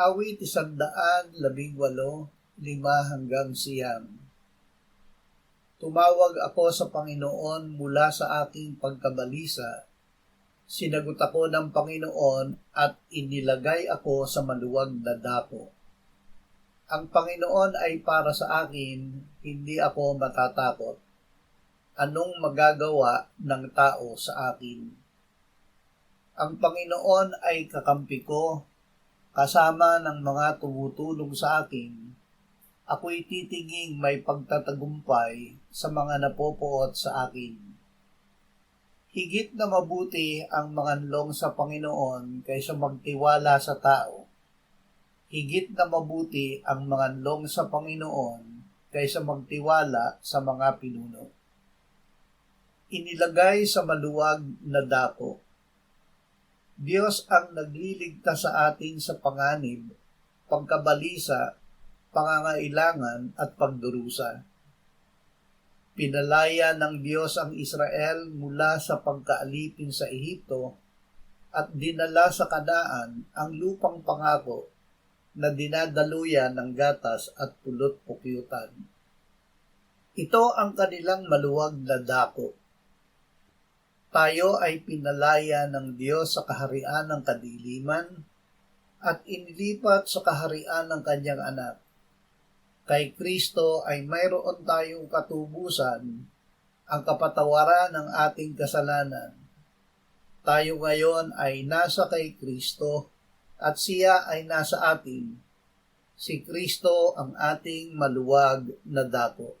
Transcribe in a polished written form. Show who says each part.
Speaker 1: Awit 118:5-9. Tumawag ako sa Panginoon mula sa aking pagkabalisa. Sinagot ako ng Panginoon at inilagay ako sa maluwag na dako. Ang Panginoon ay para sa akin, hindi ako matatakot. Anong magagawa ng tao sa akin? Ang Panginoon ay kakampi ko, kasama ng mga tumutulong sa akin. Ako'y titinging may pagtatagumpay sa mga napopoot sa akin. Higit na mabuti ang manganlong sa Panginoon kaysa magtiwala sa tao. Higit na mabuti ang manganlong sa Panginoon kaysa magtiwala sa mga pinuno. Inilagay sa maluwag na dako. Diyos ang nagliligtas sa atin sa panganib, pagkabalisa, pangangailangan at pagdurusa. Pinalaya ng Diyos ang Israel mula sa pagkaalipin sa Ehipto at dinala sa Kanaan ang lupang pangako na dinadaluyan ng gatas at pulot-pukyutan. Ito ang kanilang maluwag na dako. Tayo ay pinalaya ng Diyos sa kaharian ng kadiliman at inilipat sa kaharian ng kanyang anak. Kay Kristo ay mayroon tayong katubusan, ang kapatawaran ng ating kasalanan. Tayo ngayon ay nasa kay Kristo at siya ay nasa atin. Si Kristo ang ating maluwag na dako.